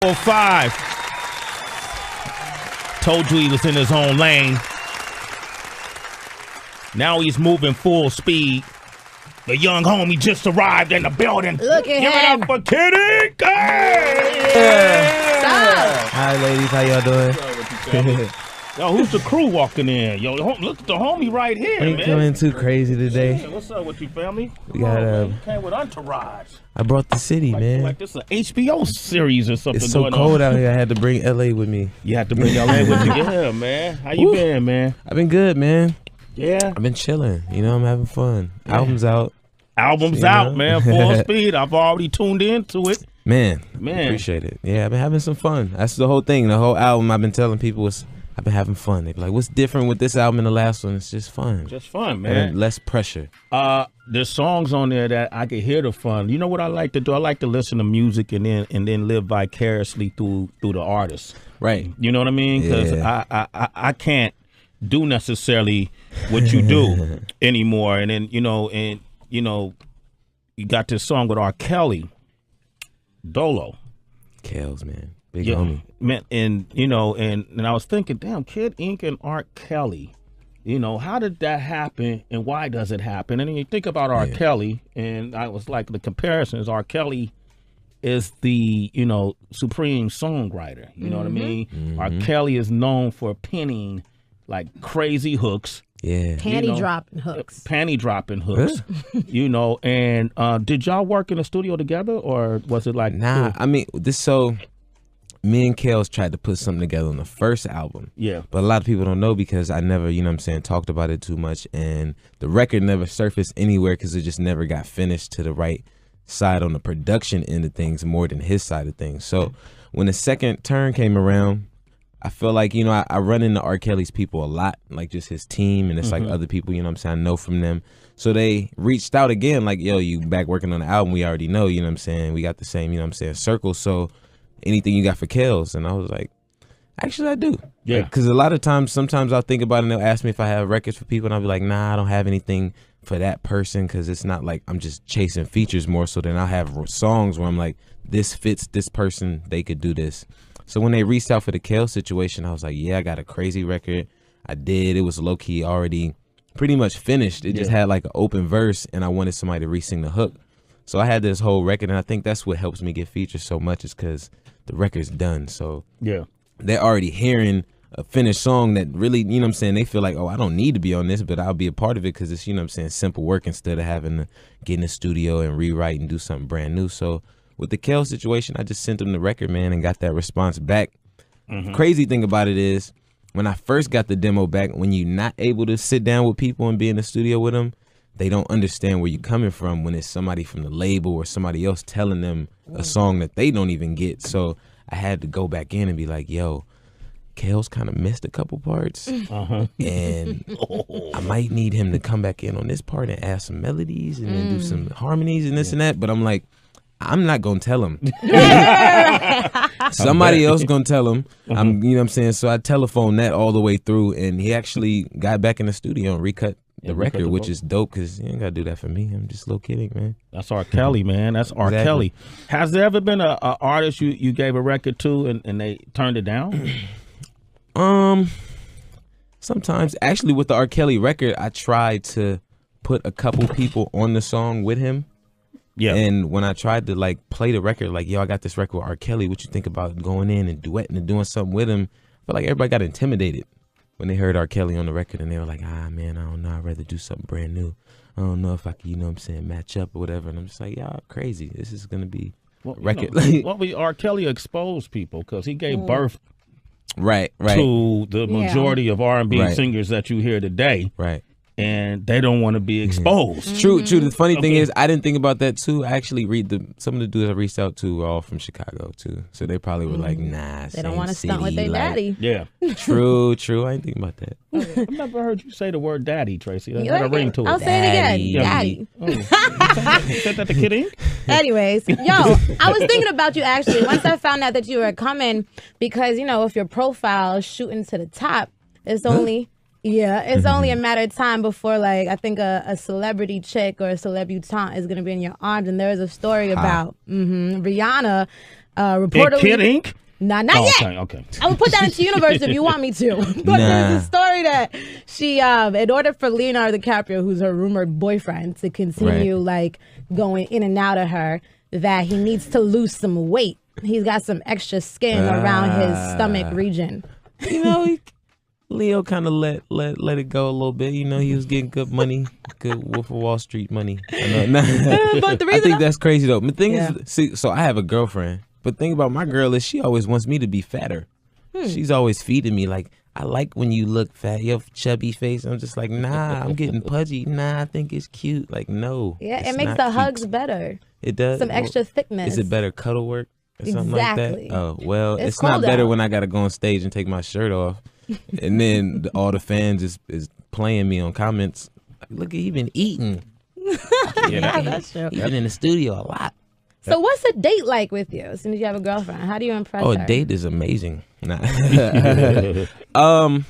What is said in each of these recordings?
5. Told you he was in his own lane. Now he's moving full speed. The young homie just arrived in the building. Look at him. Give it up for Kitty. Hi, ladies. How y'all doing? Yo, who's the crew walking in? Yo, look at the homie right here, Ain't man. feeling too crazy today. Hey, what's up with you, family? We got You came with entourage. I brought the city, man. Like this is an HBO series or something. It's so going cold on. out here. I had to bring LA with me. You had to bring LA with you. Yeah, man. How you been, man? I've been good, man. Yeah. I've been chilling. You know, I'm having fun. Yeah. Album's out. Album's out, man. Full speed. I've already tuned into it. Man. Appreciate it. Yeah, I've been having some fun. That's the whole thing. The whole album I've been telling people is I've been having fun. They be like, what's different with this album and the last one? It's just fun. Just fun, man. And less pressure. There's songs on there that I can hear the fun. You know what I like to do? I like to listen to music and then live vicariously through the artist. Right. You know what I mean? Because I can't do necessarily what you do anymore. And then, you got this song with R. Kelly, Dolo. Kels, man. Big homie. Man, and I was thinking, damn, Kid Ink and R. Kelly, how did that happen and why does it happen? And then you think about R. Kelly, and I was like, the comparison is R. Kelly is the, supreme songwriter. You know what I mean? Mm-hmm. R. Kelly is known for penning like crazy hooks. Yeah. Panty dropping hooks. Panty dropping hooks. And did y'all work in a studio together or was it like Nah, I mean, me and Kels tried to put something together on the first album. Yeah. But a lot of people don't know because I never, talked about it too much. And the record never surfaced anywhere because it just never got finished to the right side on the production end of things more than his side of things. So when the second turn came around, I feel like, I run into R. Kelly's people a lot, like just his team. And it's like other people, I know from them. So they reached out again like, yo, you back working on the album. We already know, we got the same, circle. So anything you got for Kels? And I was like, actually, I do. Yeah. Because a lot of times, sometimes I'll think about it and they'll ask me if I have records for people. And I'll be like, nah, I don't have anything for that person because it's not like I'm just chasing features more. So then I'll have songs where I'm like, this fits this person. They could do this. So when they reached out for the Kels situation, I was like, yeah, I got a crazy record. I did. It was low-key already pretty much finished. It just had like an open verse and I wanted somebody to re-sing the hook. So I had this whole record and I think that's what helps me get featured so much is because the record's done. So they're already hearing a finished song that really, they feel like, oh, I don't need to be on this, but I'll be a part of it because it's, simple work instead of having to get in the studio and rewrite and do something brand new. So with the Kels situation, I just sent them the record, man, and got that response back. Crazy thing about it is when I first got the demo back, when you're not able to sit down with people and be in the studio with them, they don't understand where you're coming from when it's somebody from the label or somebody else telling them a song that they don't even get. So I had to go back in and be like, yo, Kels kind of missed a couple parts. And I might need him to come back in on this part and add some melodies and then do some harmonies and this and that. But I'm like, I'm not going to tell him. Somebody else going to tell him. So I telephoned that all the way through and he actually got back in the studio and recut the record, which is dope because you ain't got to do that for me. I'm just a little kidding, man. That's R. Kelly, man. That's R. Kelly. Has there ever been a artist you gave a record to and they turned it down? Sometimes. Actually, with the R. Kelly record, I tried to put a couple people on the song with him. Yeah. And when I tried to like play the record, like, yo, I got this record with R. Kelly. What you think about going in and duetting and doing something with him? I felt like everybody got intimidated when they heard R. Kelly on the record and they were like, man, I don't know. I'd rather do something brand new. I don't know if I can, match up or whatever. And I'm just like, y'all crazy. This is going to be a record. R. Kelly exposed people because he gave birth right to the majority of R&B singers that you hear today. Right. And they don't want to be exposed. True. The funny thing is, I didn't think about that too. I actually some of the dudes I reached out to were all from Chicago too, so they probably were like, "Nah, they don't want to stunt with their daddy." Yeah, true. I didn't think about that. I've never heard you say the word "daddy," Tracy. That had a ring to it. I'll say it again, daddy. Said that to Kid Ink? Anyways, I was thinking about you actually once I found out that you were coming because if your profile is shooting to the top, it's only. Yeah, it's only a matter of time before, like, I think a celebrity chick or a celebutante is going to be in your arms. And there is a story about Rihanna And Reportedly, Kid Ink? not yet. Okay. I would put that into universe if you want me to. But there's a story that she, in order for Leonardo DiCaprio, who's her rumored boyfriend, to continue like going in and out of her, that he needs to lose some weight. He's got some extra skin around his stomach region. You know, Leo kind of let it go a little bit. You know, he was getting good money, good Wolf of Wall Street money. But the reason I think that's crazy though. The thing is, see, so I have a girlfriend, but the thing about my girl is she always wants me to be fatter. She's always feeding me like, I like when you look fat, your chubby face. I'm just like, nah, I'm getting pudgy. Nah, I think it's cute. Like, no. Yeah, it makes the hugs better. It does. Some extra thickness. Is it better cuddle work or something like Exactly. that? Oh, well, it's cold not better out. when I got to go on stage and take my shirt off. And then all the fans is playing me on comments. Like, look, he been eating. Yeah, that's true. He been in the studio a lot. So what's a date like with you? As soon as you have a girlfriend, how do you impress her? A date is amazing. Nah. I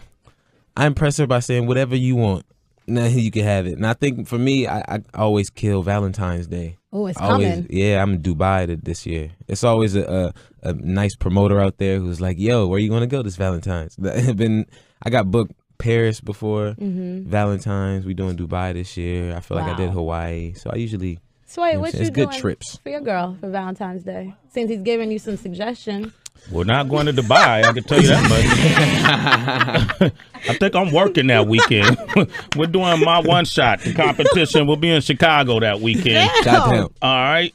impress her by saying whatever you want. Nah, you can have it. And I think for me, I always kill Valentine's Day. Oh, it's Always, coming. yeah, I'm in Dubai this year. It's always a nice promoter out there who's like, yo, where you going to go this Valentine's? I got booked Paris before Valentine's. We doing Dubai this year. I feel like I did Hawaii. So I usually... So wait, you know what it's you good doing trips. for your girl for Valentine's Day? Since he's giving you some suggestions. We're not going to Dubai, I can tell you that much. I think I'm working that weekend. We're doing my one shot. The competition will be in Chicago that weekend. Goddamn. All right.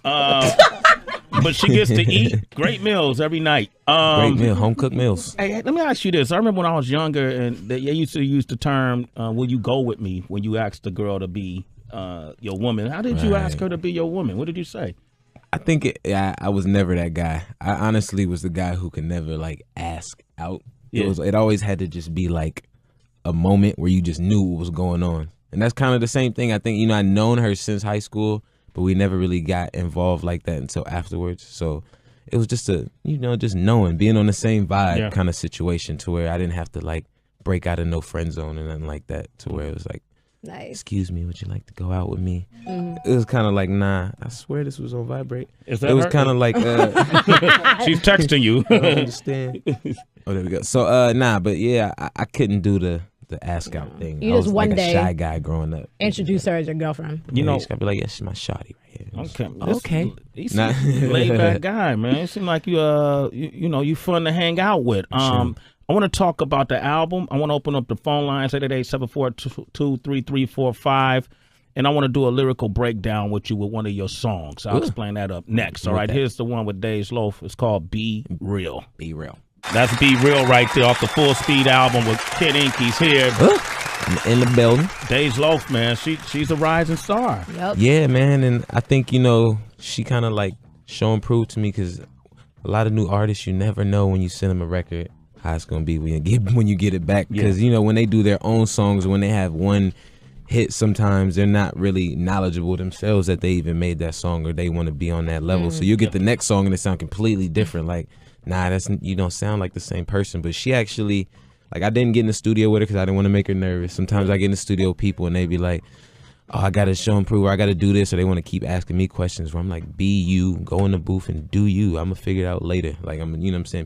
But she gets to eat great meals every night. Great meal, home cooked meals. Hey, let me ask you this. I remember when I was younger, and they used to use the term, will you go with me, when you asked the girl to be your woman. How did you ask her to be your woman? What did you say? I think I was never that guy. I honestly was the guy who could never like ask out. It always had to just be like a moment where you just knew what was going on. And that's kind of the same thing. I think, you know, I'd known her since high school, but we never really got involved like that until afterwards. So it was just just knowing, being on the same vibe kind of situation to where I didn't have to like break out of no friend zone and nothing like that, to where it was like, nice. Excuse me, would you like to go out with me? It was kind of like, nah, I swear this was on vibrate. Is that it was her? kind of like, she's texting you. I don't understand. Oh, there we go. So, nah, but yeah, I couldn't do the ask out thing. You I just was one like day a shy guy growing up. Introduce her as your girlfriend. You know, she's gotta be like, yeah, she's my shawty right here. Okay. He's a laid back guy, man. It seems like you fun to hang out with. Sure. I want to talk about the album. I want to open up the phone lines 888-742-3345, and I want to do a lyrical breakdown with you with one of your songs. I'll explain that up next. All right, here's the one with Days Loaf. It's called Be Real. Be Real. That's Be Real right there off the Full Speed album with Kid Ink. He's here. In the building. Days Loaf, man. She's a rising star. Yep. Yeah, man, and I think, she kind of like show and prove to me, because a lot of new artists, you never know when you send them a record how it's gonna be when you get it back, because when they do their own songs, when they have one hit, sometimes they're not really knowledgeable themselves that they even made that song, or they want to be on that level. So you get the next song and it sound completely different. Like, nah, you don't sound like the same person. But she actually, like, I didn't get in the studio with her because I didn't want to make her nervous. Sometimes I get in the studio with people and they be like, oh, I gotta show and prove, or I gotta do this, or they want to keep asking me questions, where I'm like, be you, go in the booth and do you. I'm gonna figure it out later. Like,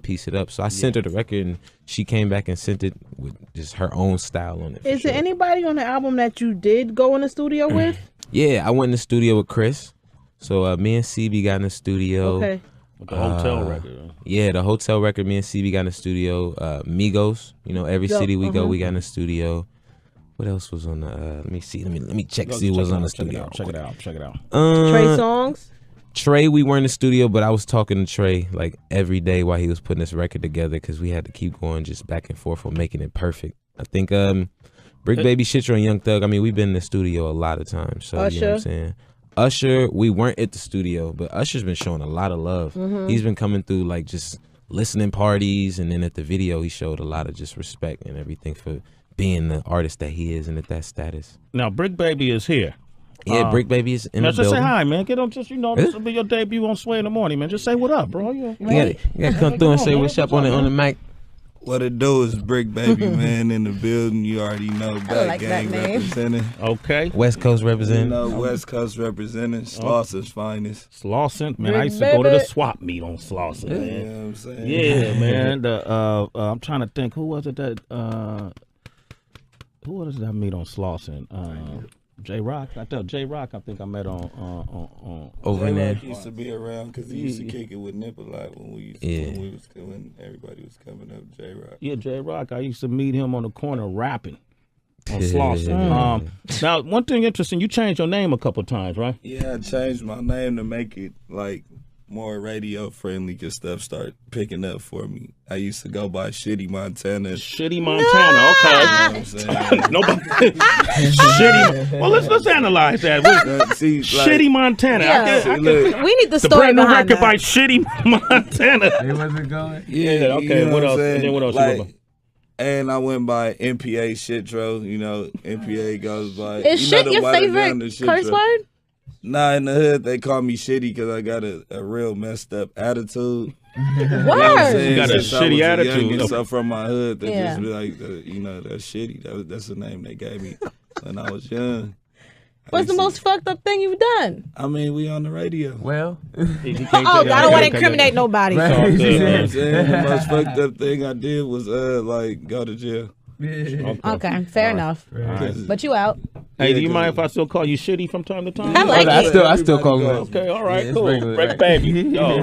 piece it up. So I sent her the record and she came back and sent it with just her own style on it. Is there anybody on the album that you did go in the studio with? Yeah, I went in the studio with Chris. So me and CB got in the studio. Okay. With the hotel record. Yeah, the hotel record, me and CB got in the studio. Migos, every city we go, we got in the studio. What else was on the? Let me see. Let me check. See what was on the studio. Check it out. Trey Songz. Trey, we were in the studio, but I was talking to Trey like every day while he was putting this record together, because we had to keep going just back and forth on making it perfect. I think Brick Baby, Shitra, and Young Thug. I mean, we've been in the studio a lot of times. So Usher. You know what I'm saying? Usher, we weren't at the studio, but Usher's been showing a lot of love. He's been coming through like just listening parties, and then at the video, he showed a lot of just respect and everything for being the artist that he is and at that status. Now, Brick Baby is here. Yeah, Brick Baby is in the building. Just say hi, man. Get on, this will be your debut on Sway in the Morning, man. Just say what up, bro. You gotta come through and say what's up on the mic. What it do is Brick Baby Man in the building. You already know, Back like Gang that name. representing. Okay. West Coast You representing. know, West Coast representing. Slaucer's finest. Slauson, man. I Big used to go to the baby. swap meet on Slauson, You man. know what I'm saying? Yeah, man. I'm trying to think. Who was it that? Who was it that I meet on Slauson? J Rock. I thought J Rock. I think I met on Over in there. J-Rock used to be around because he used to kick it with Nip a lot when when everybody was coming up. J Rock. Yeah, J Rock. I used to meet him on the corner rapping on Slauson. Now, one thing interesting. You changed your name a couple times, right? Yeah, I changed my name to make it like more radio friendly because stuff started picking up for me. I used to go by Shitty Montana. Shitty Montana. Okay. You know what I'm saying? Nobody. Shitty. Well, let's analyze that. See, like, Shitty Montana. Yeah. look, We need the The story brand new behind record that. by Shitty Montana. It wasn't going. yeah, okay, you know what else? I'm saying? And then what else you go by? Like, and I went by MPA Shitro. You know, MPA goes by. Is you know, shit the your watered favorite down the curse Shitro. word? Nah, in the hood they call me shitty because I got a real messed up attitude. You know what I'm Word. saying? You got a Since I shitty was attitude. youngin', so from my hood, they Yeah. just be like, you know, that's shitty. That's the name they gave me when I was young. What's the most fucked up thing you've done? I mean, we on the radio. Well, Oh, I don't want to incriminate nobody. You know what I'm Right. saying? The most fucked up thing I did was like go to jail. Okay, fair enough. But you out. Hey, do you mind if I still call you Shitty from time to time? I like I it. still call him. Okay, all right, Yeah, it's cool. regular, Break right? baby. Yo,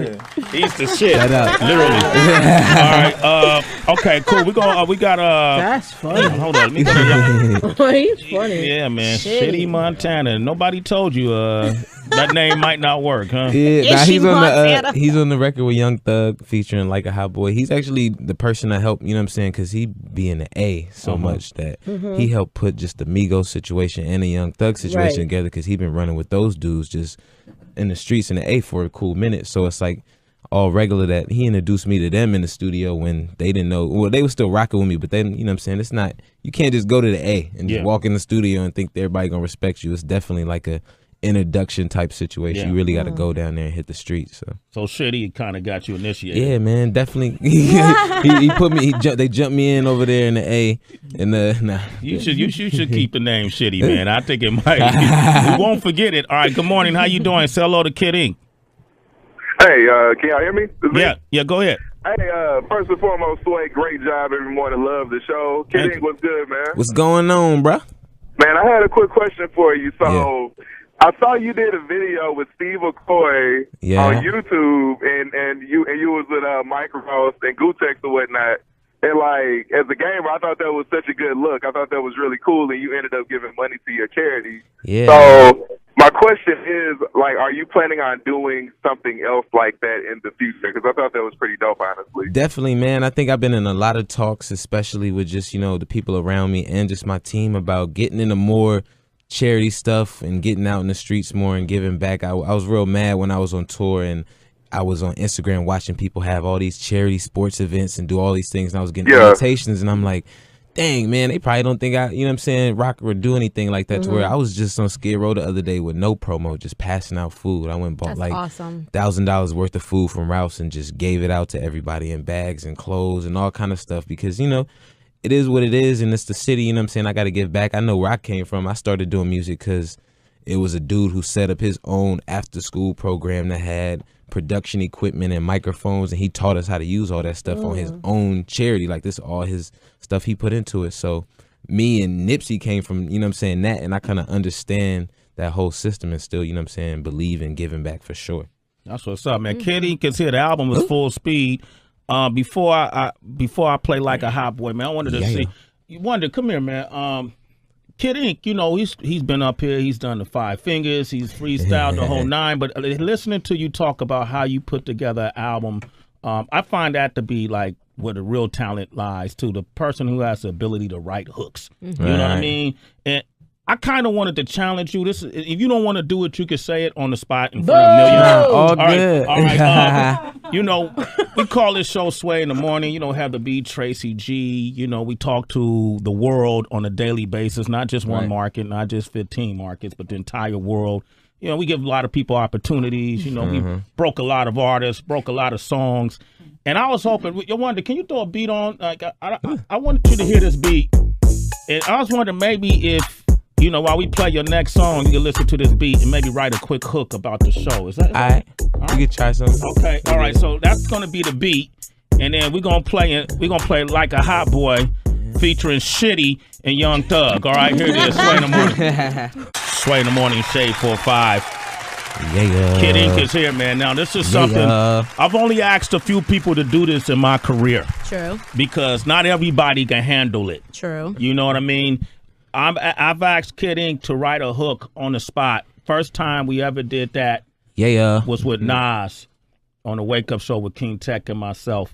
he's the shit. Shout out. Literally. All right. Okay, cool. We got That's funny. hold on. Let me go to He's funny. yeah, man. Shitty. Shitty Montana. Nobody told you that name might not work, huh? Yeah, nah, Is she he's on Montana? he's on the record with Young Thug featuring Like a Hot Boy. He's actually the person that helped, you know what I'm saying, because he be in the A so much that he helped put just the Migos situation and the Young Thug situation Right. together because he been running with those dudes just in the streets in the A for a cool minute. So it's like all regular that he introduced me to them in the studio when they didn't know. Well, they were still rocking with me, but then, you know what I'm saying, it's not, you can't just go to the A and just Yeah. walk in the studio and think everybody gonna respect you. It's definitely like a introduction type situation. Yeah. You really got to go down there and hit the streets. So Shitty kind of got you initiated. yeah, man, definitely. he put me. They jumped me in over there in the A. And nah. You should keep the name Shitty, man. I think it might. We won't forget it. All right. Good morning. How you doing? Say hello to Kid Ink. Hey, can y'all hear me? This is me? Yeah. Go ahead. Hey, first and foremost, Sway, great job every morning. Love the show. Thank Kidding, what's good, man? What's going on, bruh? Man, I had a quick question for you. So, I saw you did a video with Steve McCoy Yeah. on YouTube, and you was with Microsoft and Gutex and whatnot. And like, as a gamer, I thought that was such a good look. I thought that was really cool, and you ended up giving money to your charity. Yeah. So, my question is, like, are you planning on doing something else like that in the future? Because I thought that was pretty dope, honestly. Definitely, man. I think I've been in a lot of talks, especially with just, you know, the people around me and just my team about getting into more charity stuff and getting out in the streets more and giving back. I was real mad when I was on tour and I was on Instagram watching people have all these charity sports events and do all these things, and I was getting invitations, and I'm like, dang, man, they probably don't think I, you know what I'm saying, rock or do anything like that. To where I was just on Skid Row the other day with no promo, just passing out food. I went and bought That's like awesome. $1,000 worth of food from Ralph's and just gave it out to everybody in bags and clothes and all kind of stuff because, you know, it is what it is, and it's the city, you know what I'm saying? I got to give back. I know where I came from. I started doing music because it was a dude who set up his own after-school program that had production equipment and microphones, and he taught us how to use all that stuff on his own charity. Like, this all his stuff he put into it. So me and Nipsey came from, you know what I'm saying, that, and I kind of understand that whole system and still, you know what I'm saying, believe in giving back for sure. That's what's up, man. Kid Ink is here. The album is full speed. Before I play Like a Hot Boy, man, I wanted to see. You wonder, come here, man. Kid Ink, you know, he's been up here. He's done the Five Fingers. He's freestyled the whole nine. But listening to you talk about how you put together an album, I find that to be like where the real talent lies, too. The person who has the ability to write hooks. You know what I mean? And I kind of wanted to challenge you. This, if you don't want to do it, you can say it on the spot in front of millions. All right, good. all right. You know, we call this show Sway in the Morning. You know, have the beat Tracy G. You know, we talk to the world on a daily basis, not just one market, not just 15 markets, but the entire world. you know, we give a lot of people opportunities. You know, we broke a lot of artists, broke a lot of songs. And I was hoping, you wonder, can you throw a beat on? Like, I wanted you to hear this beat. And I was wondering maybe if, you know, while we play your next song, you can listen to this beat and maybe write a quick hook about the show. Is that All right. We can try something. Okay, all right. So that's gonna be the beat, and then we're gonna play it. We're gonna play Like a Hot Boy, featuring Shitty and Young Thug. All right, here it is. Sway in the morning. Sway in the morning. Shade 45. Yeah. Kid Ink is here, man. Now this is something I've only asked a few people to do this in my career. True. Because not everybody can handle it. True. You know what I mean? I've asked Kid Ink to write a hook on the spot. First time we ever did that was with Nas on the Wake Up Show with King Tech and myself.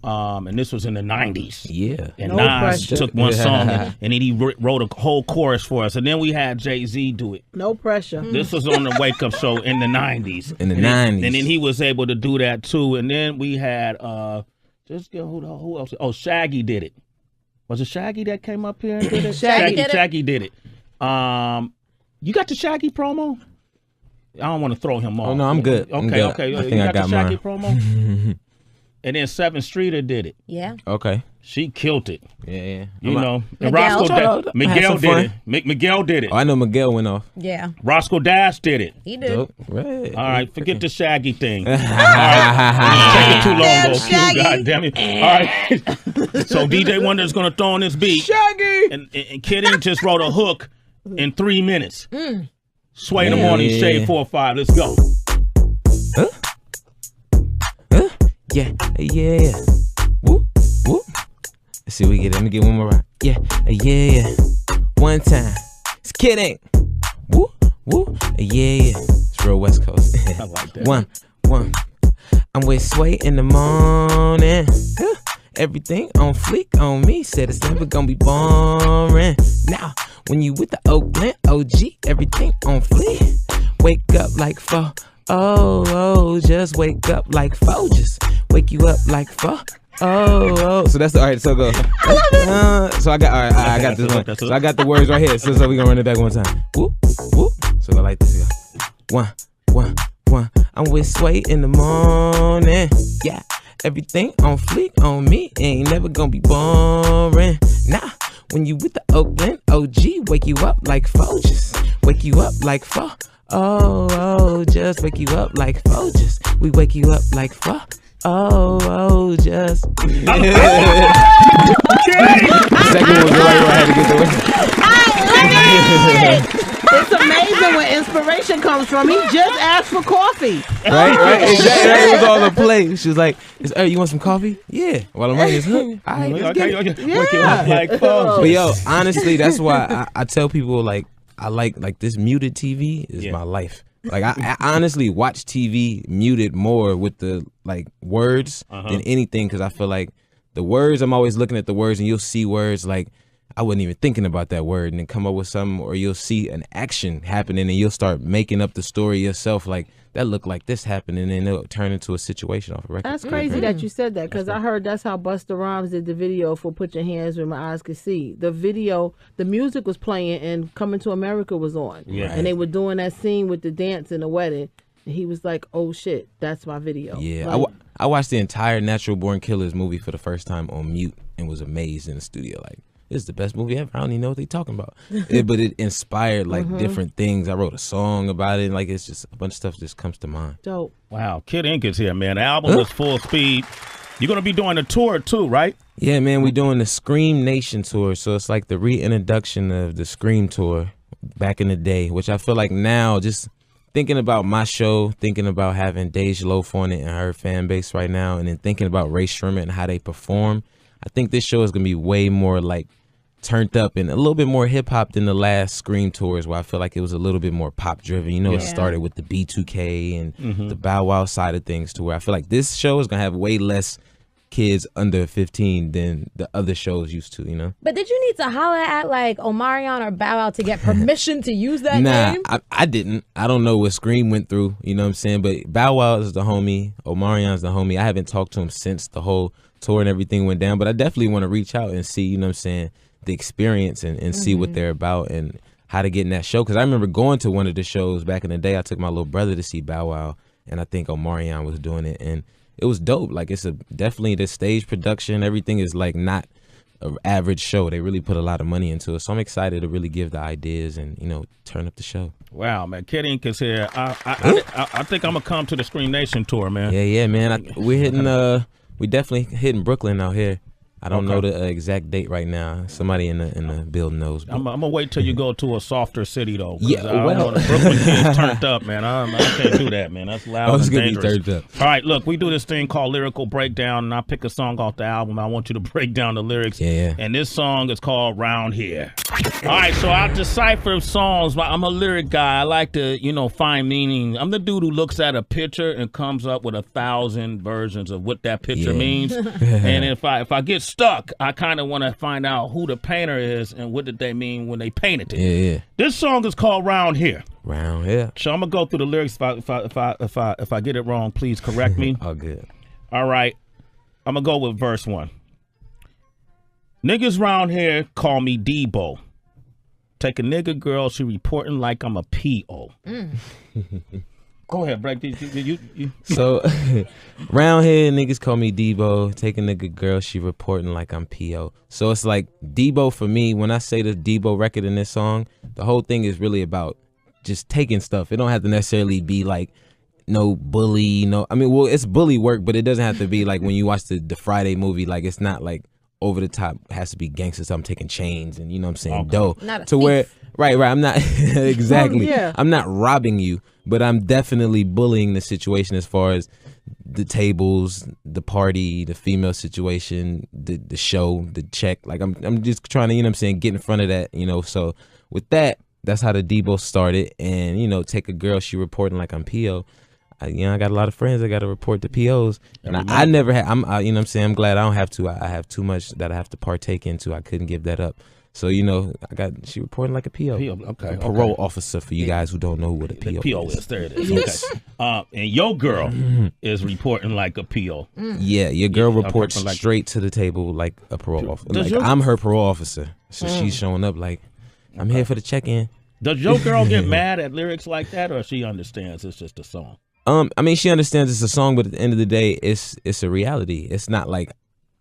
And this was in the 90s. Yeah. And Nas took one song and then he wrote a whole chorus for us. And then we had Jay-Z do it. No pressure. This was on the Wake Up Show in the 90s. In the 90s. And then he was able to do that too. And then we had, who else? Oh, Shaggy did it. Was it Shaggy that came up here and did it? Shaggy did it. You got the Shaggy promo? I don't want to throw him off. Oh, no, I'm good. Okay. I think You I got the Shaggy mine. promo? And then 7th Streeter did it. Yeah. Okay. She killed it. Yeah. You know. And Miguel. Miguel did it. Miguel did it. Oh, I know Miguel went off. Yeah. Roscoe Dash did it. He did. Dope. Right. All right, forget the Shaggy thing. All right. Taking too long, though. Shaggy. God damn it. All right. So DJ Wonder's going to throw on this beat. Shaggy. And Kid Ink just wrote a hook in 3 minutes. Sway in the morning, Shade 4-5. Let's go. Yeah. Whoop, whoop. Let's see what we get. Let me get one more right. Yeah. One time. It's Kid Ink. Whoop, whoop. Yeah. It's real West Coast. I like that. One. I'm with Sway in the morning. Everything on fleek on me. Said it's never gonna be boring. Now, when you with the Oakland OG, everything on fleek. Wake up like 4. Oh, just wake up like 4. Just wake you up like 4. Oh. So that's all right. So go. So I got. All right. I got this one. So I got the words right here. So we gonna run it back one time. Whoop, whoop. So go like this. Go. One. I'm with Sway in the morning. Yeah. Everything on fleek on me. Ain't never gonna be boring. Nah. When you with the Oakland OG, wake you up like 4. Just wake you up like 4. Oh, just wake you up like 4. Just we wake you up like 4. Oh, just. Second one was the right where I had to get the I love it. It's amazing where inspiration comes from. He just asked for coffee. Right. Exactly. It was all a play. She was like, you want some coffee? Yeah. While I'm writing this hook. All right, let's get it. Wake you up like 4. But yo, honestly, that's why I tell people I like this muted TV is my life. Like I honestly watch TV muted more with the like words than anything, because I feel like the words, I'm always looking at the words and you'll see words like I wasn't even thinking about that word and then come up with something, or you'll see an action happening and you'll start making up the story yourself, like that looked like this happened, and then it'll turn into a situation off a record. That's crazy that you said that, because I heard that's how Busta Rhymes did the video for Put Your Hands Where My Eyes Could See. The video, the music was playing and Coming to America was on. Yeah. And they were doing that scene with the dance in the wedding. And he was like, oh shit, that's my video. Yeah, like, I watched the entire Natural Born Killers movie for the first time on mute and was amazed in the studio. Like, this is the best movie ever. I don't even know what they're talking about. But it inspired like different things. I wrote a song about it. Like, it's just a bunch of stuff just comes to mind. Dope. Wow, Kid Ink is here, man. The album is full speed. You're going to be doing a tour too, right? Yeah, man, we're doing the Scream Nation tour. So it's like the reintroduction of the Scream tour back in the day, which I feel like now, just thinking about my show, thinking about having Dej Loaf on it and her fan base right now, and then thinking about Ray Sherman and how they perform, I think this show is going to be way more like turned up and a little bit more hip hop than the last Scream tours, where I feel like it was a little bit more pop driven. You know, it started with the B2K and the Bow Wow side of things, to where I feel like this show is going to have way less kids under 15 than the other shows used to, you know? But did you need to holler at like Omarion or Bow Wow to get permission to use that name? Nah, I didn't. I don't know what Scream went through, you know what I'm saying? But Bow Wow is the homie. Omarion's the homie. I haven't talked to him since the whole tour and everything went down, but I definitely want to reach out and see, you know what I'm saying, the experience and see what they're about and how to get in that show. Because I remember going to one of the shows back in the day. I took my little brother to see Bow Wow, and I think Omarion was doing it, and it was dope. Like, it's definitely the stage production. Everything is like not an average show. They really put a lot of money into it. So I'm excited to really give the ideas and, you know, turn up the show. Wow, man. Kid Ink is here. I think I'm going to come to the Scream Nation tour, man. Yeah, man. We're hitting, we definitely hitting Brooklyn out here. I don't know the exact date right now. Somebody in the building knows. I'm gonna wait till you go to a softer city though. Yeah, well, the Brooklyn kids turned up, man. I can't do that, man. That's loud and dangerous. Be turned up. All right, look, we do this thing called lyrical breakdown, and I pick a song off the album. I want you to break down the lyrics. Yeah. And this song is called "Round Here." All right, so I decipher songs. I'm a lyric guy. I like to, you know, find meaning. I'm the dude who looks at a picture and comes up with 1,000 versions of what that picture means. And if I get stuck, I kind of want to find out who the painter is and what did they mean when they painted it. Yeah. This song is called "Round Here." Round here. So I'm gonna go through the lyrics. If I get it wrong, please correct me. All good. All right, I'm gonna go with verse 1. Niggas round here call me Debo. Take a nigga girl, she reporting like I'm a P.O. Go ahead, break these. You. So, round here, niggas call me Debo. Take a nigga girl, she reporting like I'm P.O. So it's like Debo for me. When I say the Debo record in this song, the whole thing is really about just taking stuff. It don't have to necessarily be like no bully. No, I mean, well, it's bully work, but it doesn't have to be like when you watch the Friday movie. Like, it's not like over the top. It has to be gangster stuff. I'm taking chains and, you know what I'm saying, dough. Not a to thief. Where right. I'm not exactly. Yeah. I'm not robbing you, but I'm definitely bullying the situation as far as the tables, the party, the female situation, the show, the check. Like, I'm just trying to, you know what I'm saying, get in front of that, you know. So with that, that's how the Debo started. And, you know, take a girl, she reporting like I'm P.O. You know, I got a lot of friends that got to report to POs, and I never had. You know what I'm saying, I'm glad I don't have to. I have too much that I have to partake into. I couldn't give that up. So, you know, she reporting like a PO. Okay. Parole officer for you guys who don't know what a PO, PO is. There it is. Okay. And your girl is reporting like a PO. Yeah, your girl reports straight to the table like a parole officer. Like, I'm her parole officer, so she's showing up like, I'm here for the check-in. Does your girl get mad at lyrics like that, or she understands it's just a song? I mean, she understands it's a song, but at the end of the day, it's a reality. It's not like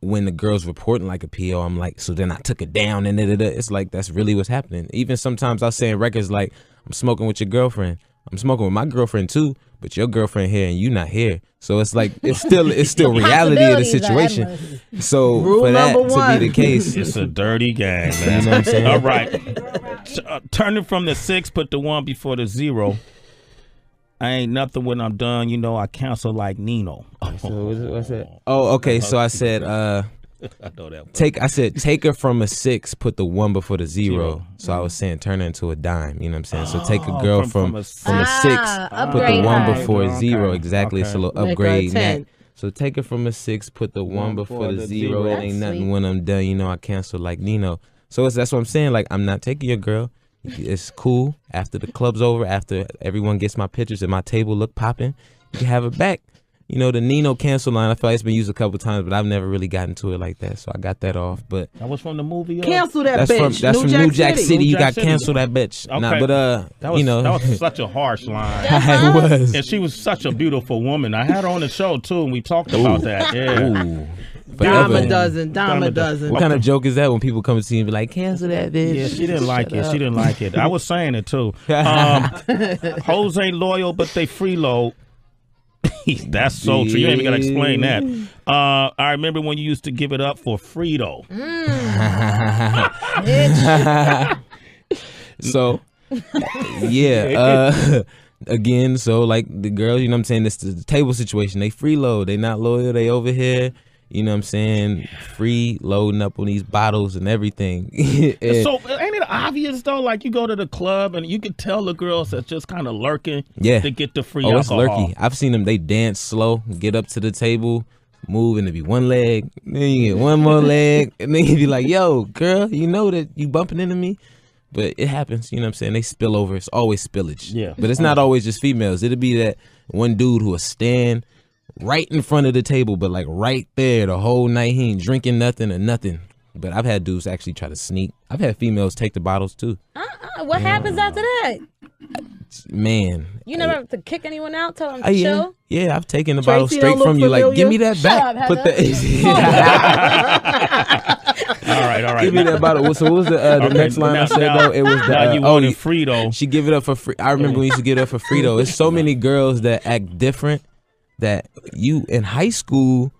when the girl's reporting like a PO, I'm like, so then I took it down and it's like, that's really what's happening. Even sometimes I'll say in records like, I'm smoking with your girlfriend. I'm smoking with my girlfriend too, but your girlfriend here and you not here. So it's like, it's still reality of the situation. So Rule for that number one. to be the case, It's a dirty game, man. you know what I'm saying? All right. Turn it from the 6, put the 1 before the 0. I ain't nothing when I'm done. You know, I cancel like Nino. So what's that? Oh, okay. So I said, I know that one. take her from a 6, put the 1 before the 0. So I was saying turn her into a dime. You know what I'm saying? So take a girl from a 6, put the upgrade 1 her. before a 0. Okay. Exactly. It's a little Make her a upgrade. 10. So take her from a 6, put the 1 before the 0. It That's ain't nothing sweet. when I'm done. You know, I cancel like Nino. So that's what I'm saying. Like, I'm not taking your girl. It's cool. After the club's over, after everyone gets my pictures and my table look popping, you can have it back. You know, the Nino cancel line, I feel like it's been used a couple times, but I've never really gotten to it like that. So I got that off. But That was from the movie. Cancel that that's bitch. from New Jack City. You New Jack got City. cancel that bitch. Okay. Nah, but That was, you know, that was such a harsh line. it was. And she was such a beautiful woman. I had her on the show, too, and we talked about that. Yeah. Ooh. Dime Forever. a dozen. Dime a dozen. What kind of joke is that when people come to see you and be like, cancel that bitch? Yeah, she didn't like it. She didn't like it. I was saying it, too. Hoes ain't loyal, but they freeload. That's so true. You ain't even got to explain that. I remember when you used to give it up for Frito. So, yeah. Again, so like the girls, you know what I'm saying? This the table situation. They freeload. They not loyal. They over here. You know what I'm saying? Free loading up on these bottles and everything. And So ain't it obvious though? Like you go to the club and you can tell the girls that's just kind of lurking to get the free alcohol. It's lurky. I've seen them. They dance slow, get up to the table, move, and it be one leg. Then you get one more leg, and then you be like, "Yo, girl, you know that you bumping into me." But it happens, you know what I'm saying? They spill over. It's always spillage. Yeah. But it's not always just females. It'll be that one dude who will stand right in front of the table, but like right there the whole night. He ain't drinking nothing or nothing. but I've had dudes actually try to sneak. I've had females take the bottles too. What happens after that? Man, You never have to kick anyone out, tell them to yeah, chill? yeah, I've taken the bottle Tracy straight don't look from you. Like, give me familiar. that back. Shut up, Put the. All right. Give me that bottle. So what was the next line I said though? It was now the you wanted Frito. She give it up for free. I remember when you used to give it up for free though. It's so many girls that act different that you in high school.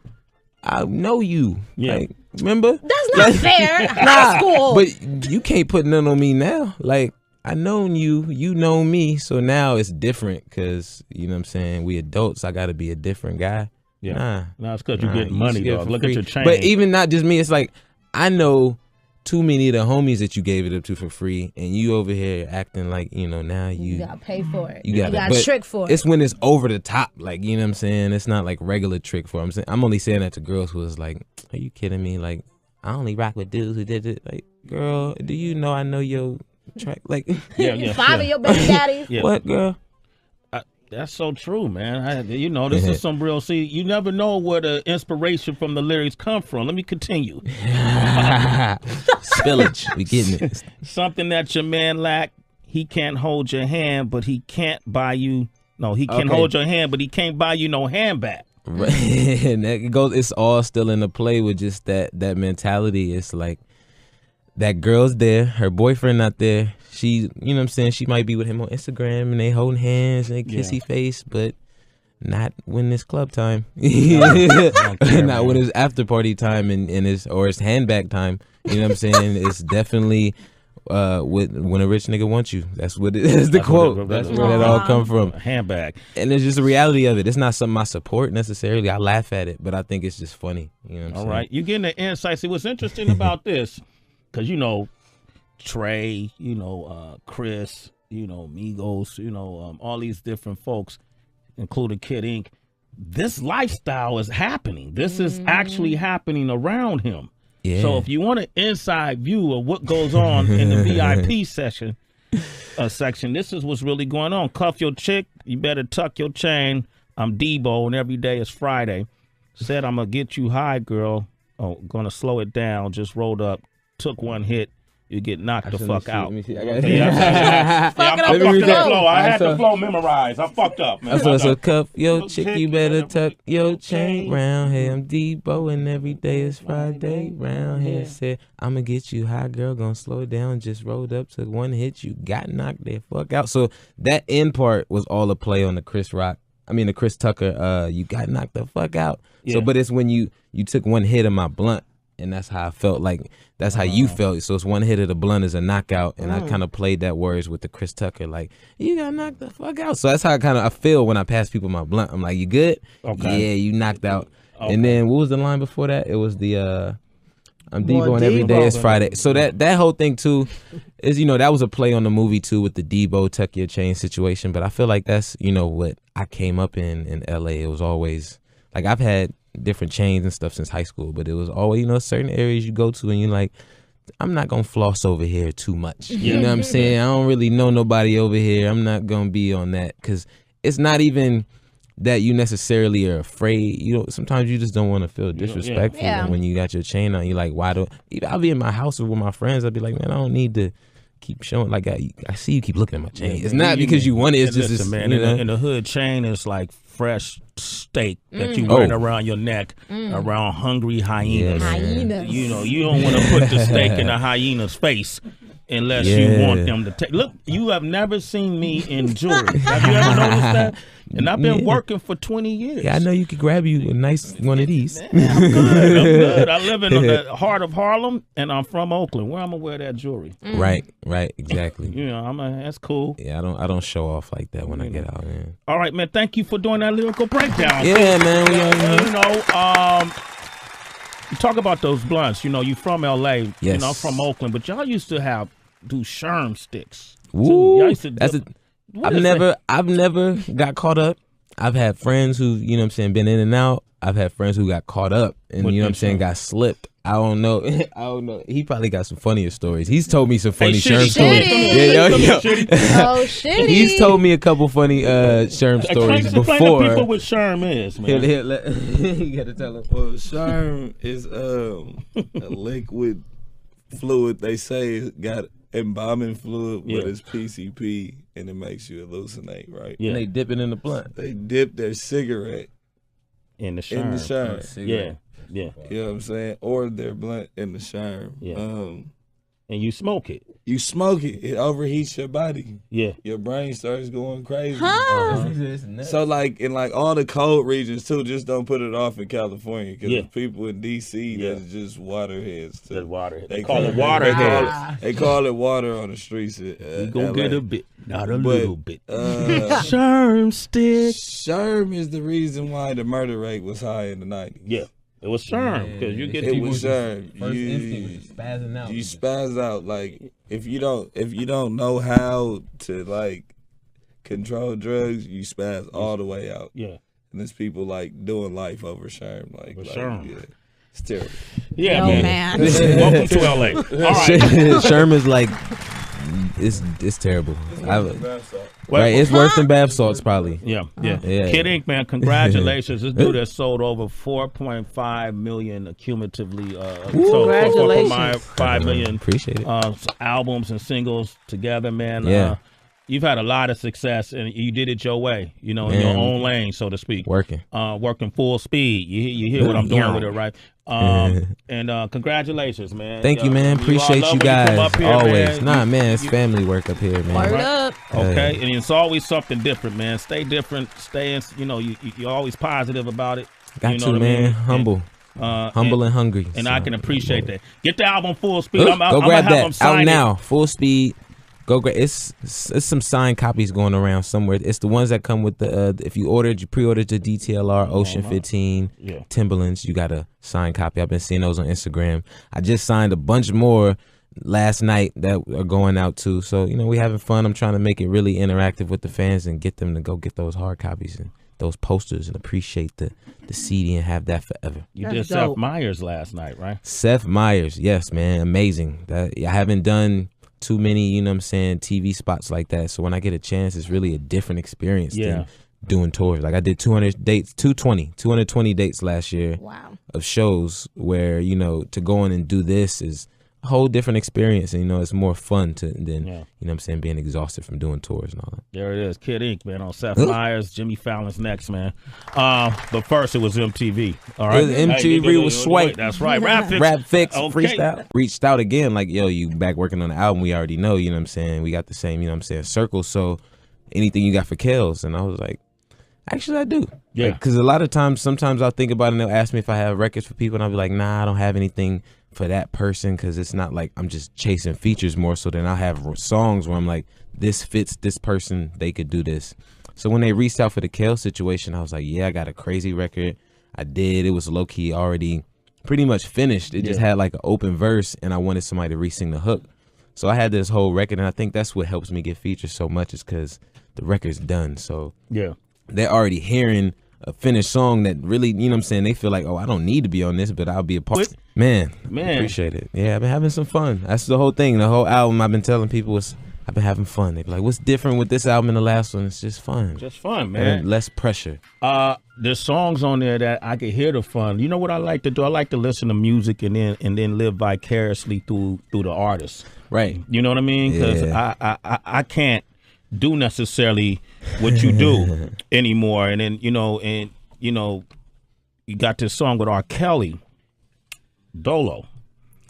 I know you. Yeah. Like, remember? That's not fair. High school. But you can't put none on me now. Like, I known you, you know me, so now it's different because, you know what I'm saying, we adults, I got to be a different guy. Yeah. No, it's because you're getting you money, get it dog. for Look free. at your chain. But even not just me, it's like, I know too many of the homies that you gave it up to for free, and you over here acting like, you know, now you gotta pay for it. You gotta but trick for it. It's when it's over the top, like, you know what I'm saying? It's not like regular trick for it. I'm only saying that to girls who is like, are you kidding me? Like, I only rock with dudes who did it. Like, girl, do you know I know your track? Like, Five of your baby daddies. Yeah. What, girl? That's so true, man. This is some real. See, you never know where the inspiration from the lyrics come from. Let me continue. Spillage. We getting it. Something that your man lack. He can't hold your hand, but he can't buy you. No, he can hold your hand, but he can't buy you no hand back. Right. And it goes. It's all still in the play with just that mentality. It's like that girl's there, her boyfriend not there. She, you know what I'm saying, she might be with him on Instagram and they holding hands and they kissy face, but not when it's club time. Not when it's after party time and it's handbag time. You know what I'm saying? It's definitely when a rich nigga wants you. That's what it is. The quote. That's where that all come from. Handbag. And it's just the reality of it. It's not something I support necessarily. I laugh at it, but I think it's just funny. You know what I'm saying? All right. You getting the insight. See, what's interesting about this, because, Trey, Chris, Migos, all these different folks, including Kid Ink. This lifestyle is happening. This is actually happening around him. Yeah. So if you want an inside view of what goes on in the VIP section, this is what's really going on. Cuff your chick. You better tuck your chain. I'm Debo, and every day is Friday. Said I'm going to get you high, girl. Oh, going to slow it down. Just rolled up. Took one hit. You get knocked the fuck out. Fuck it up I'm the fucking flow. flow. I had the flow memorized. I fucked up, man. So cuff your chick, you better tuck your chain round here. I'm Debo and every day is Friday. Round here said, I'ma get you high, girl, gonna slow it down. Just rolled up, took one hit, you got knocked the fuck out. So that end part was all a play on the Chris Tucker, you got knocked the fuck out. Yeah. So but it's when you took one hit of my blunt. And that's how I felt. Like that's how you felt. So it's one hit of the blunt is a knockout, and I kind of played that words with the Chris Tucker, like you got knocked the fuck out. So that's how I feel when I pass people my blunt. I'm like, you good? Okay. Yeah, you knocked out. Okay. And then what was the line before that? It was the I'm Debo and every day is Friday. So that whole thing too is that was a play on the movie too with the Debo tuck your chain situation. But I feel like that's what I came up in LA. It was always like I've had different chains and stuff since high school, but it was always certain areas you go to and you're like, I'm not gonna floss over here too much. You know what I'm saying? I don't really know nobody over here. I'm not gonna be on that because it's not even that you necessarily are afraid. Sometimes you just don't want to feel disrespectful when you got your chain on. You're like, why do I'll be in my house with my friends? I'll be like, man, I don't need to keep showing. Like I see you keep looking at my chain. It's not because you want it. It's just man. In the hood, chain is like fresh steak that you wear around your neck, around hungry hyenas. You don't want to put the steak in a hyena's face unless you want them to take. Look, you have never seen me in jewelry. Have you ever noticed that? And I've been working for 20 years. Yeah, I know you could grab you a nice one of these. Man, I'm good. I live in the heart of Harlem, and I'm from Oakland. Where I'm gonna wear that jewelry? Right, exactly. That's cool. Yeah, I don't show off like that when I get out, man. All right, man. Thank you for doing that lyrical breakdown. Yeah, man. You talk about those blunts. You from LA. Yes. I'm from Oakland, but y'all used to do sherm sticks. Ooh, y'all used to I've never got caught up. I've had friends who, been in and out. I've had friends who got caught up and, got slipped. I don't know. I don't know. He probably got some funnier stories. He's told me some funny Shitty, Sherm stories. Shitty. Yeah, Oh shit. He's told me a couple funny Sherm stories Explain before. to people what Sherm is, man. You gotta tell him. Well, Sherm is a liquid fluid. They say it got embalming fluid, but it's PCP, and it makes you hallucinate, right? Yeah. And they dip it in the blunt. They dip their cigarette In the in the Sherm. Sherm. Yeah. Yeah. You know what I'm saying? Or their blunt in the Sherm. Yeah. And you smoke it. You smoke it, it overheats your body. Yeah. Your brain starts going crazy. So So like in like all the cold regions too, just don't put it off in California because Yeah. people in DC Yeah. that's just waterheads too. That water. They They call it They waterhead. they call it water on the streets. You gonna get a bit, not a But, little bit. Sherm Sherm stick. is the reason why the murder rate was high in the 90s. Yeah. It was Sherm because you get It people. was Sherm. First instinct was just spazzing out. You spaz out like if you don't know how to like control drugs, you spaz all the way out. Yeah. And there's people like doing life over Sherm. Like Sherm. Yeah, it's terrible. Yeah, Oh, man. man. Welcome to LA. All right. Sherm is like, it's terrible. Right, it's worse than bath salts probably. Yeah, yeah. Yeah. Kid Ink, man, congratulations. This dude has sold over 4.5 million cumulatively. Congratulations. 4.5 million Appreciate it. albums and singles together, man. Yeah. You've had a lot of success, and you did it your way, you know, in Man. your own lane, so to speak. Working. Working full speed. You hear what I'm doing with it, right? And congratulations, man. Thank you, man. Appreciate love you when you come guys up here, always. man. Nah, man, it's family work up here, man. Word Right. up. Okay, and it's always something different, man. Stay different. Stay in. You know, you're always positive about it. Got you know to, what I man. mean? Humble. Humble and hungry. And So, I can appreciate that. Get the album Full Speed. Go I'm grab gonna have them that. sign Out it. now. Full speed. Go grab. It's some signed copies going around somewhere. It's the ones that come with the. If you pre-ordered the DTLR Ocean 15 Yeah. Timberlands, you got a signed copy. I've been seeing those on Instagram. I just signed a bunch more last night that are going out too. So you know we having fun. I'm trying to make it really interactive with the fans and get them to go get those hard copies and those posters and appreciate the CD and have that forever. You That's did dope. Seth Meyers last night, right? Seth Meyers, yes, man, amazing. That I haven't done too many, you know what I'm saying, TV spots like that. So when I get a chance, it's really a different experience than doing tours. Like I did 220 dates last year Wow. of shows where, you know, to go in and do this is a whole different experience. And, you know, it's more fun than, you know what I'm saying, being exhausted from doing tours and all that. There it is, Kid Ink, man, on Seth Meyers. Jimmy Fallon's next, man. But first, it was MTV. All right, MTV was swipe. That's right, Rap Fix. Rap Fix, Okay. freestyle. Reached out again, like, yo, you back working on the album. We already know, you know what I'm saying? We got the same, you know what I'm saying, circle. So anything you got for Kels? And I was like, actually, I do. Yeah. Because a lot of times, sometimes I'll think about it and they'll ask me if I have records for people. And I'll be like, nah, I don't have anything for that person because it's not like I'm just chasing features more. So then I'll have songs where I'm like, this fits this person. They could do this. So when they reached out for the Kel situation, I was like, yeah, I got a crazy record. I did. It was low-key already pretty much finished. It just had like an open verse and I wanted somebody to re-sing the hook. So I had this whole record and I think that's what helps me get features so much is because the record's done. So Yeah. they're already hearing a finished song that really, you know what I'm saying, they feel like, oh, I don't need to be on this, but I'll be a part. Man, appreciate it. Yeah, I've been having some fun. That's the whole thing. The whole album I've been telling people is I've been having fun. They be like, what's different with this album and the last one? It's just fun. Just fun, man. And less pressure. There's songs on there that I can hear the fun. You know what I like to do? I like to listen to music and then live vicariously through the artist. Right. You know what I mean? Because I can't do necessarily what you do anymore. And then you got this song with R. Kelly, Dolo.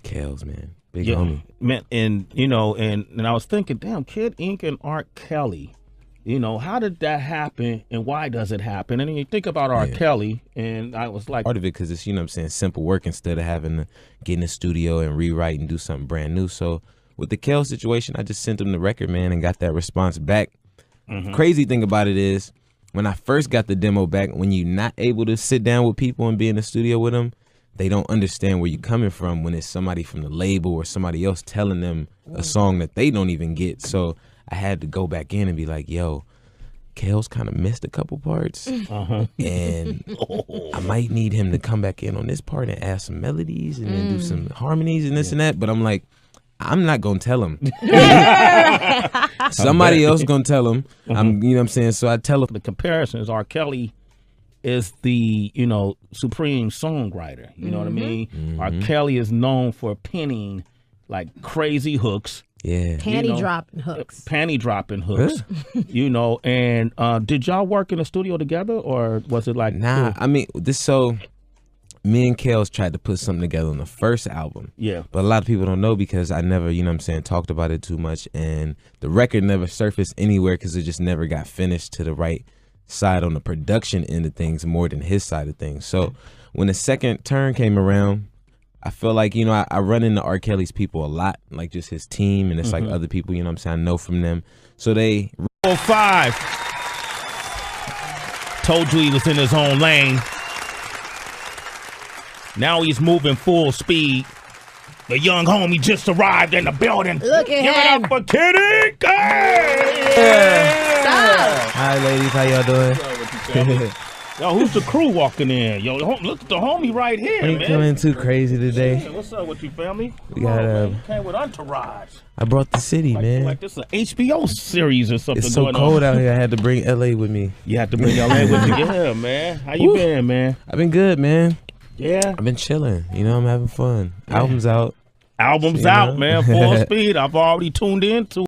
Kels, man. Big homie. Man, and I was thinking, damn, Kid Ink and R. Kelly. You know, how did that happen and why does it happen? And then you think about R. Kelly, and I was like, Part of it because it's, you know what I'm saying, simple work instead of having to get in the studio and rewrite and do something brand new. So with the Kel situation, I just sent him the record, man, and got that response back. Crazy thing about it is when I first got the demo back, when you're not able to sit down with people and be in the studio with them, they don't understand where you're coming from when it's somebody from the label or somebody else telling them a song that they don't even get. So I had to go back in and be like, yo, Kale's kind of missed a couple parts, and I might need him to come back in on this part and add some melodies and then do some harmonies and this and that. But I'm like, I'm not gonna tell him. Somebody else gonna tell him. You know what I'm saying? So I tell him. The comparison is R. Kelly is the, supreme songwriter. You know what I mean? R. Kelly is known for penning like crazy hooks. Yeah. Panty dropping hooks. Panty dropping hooks. And did y'all work in the studio together, or was it like Nah, I mean, me and Kels tried to put something together on the first album. Yeah. But a lot of people don't know because I never, talked about it too much, and the record never surfaced anywhere because it just never got finished to the right side on the production end of things more than his side of things. So when the second turn came around, I feel like, I run into R. Kelly's people a lot, like just his team, and it's like other people, I know from them. So they 5 told you he was in his own lane. Now he's moving full speed. The young homie just arrived in the building. Look at Give him. it up for Kitty. Hi, ladies. How y'all doing? Yo, who's the crew walking in? Yo, look at the homie right here, Ain't man. coming too crazy today. Hey, what's up with you, family? We got man. You came with entourage. I brought the city, man. Like this is an HBO series or something. It's so going cold on. out here. I had to bring LA with me. You had to bring LA with you. Yeah, man. How you been, man? I've been good, man. Yeah. I've been chilling. I'm having fun. Album's out. Album's out, man. Full speed. I've already tuned in to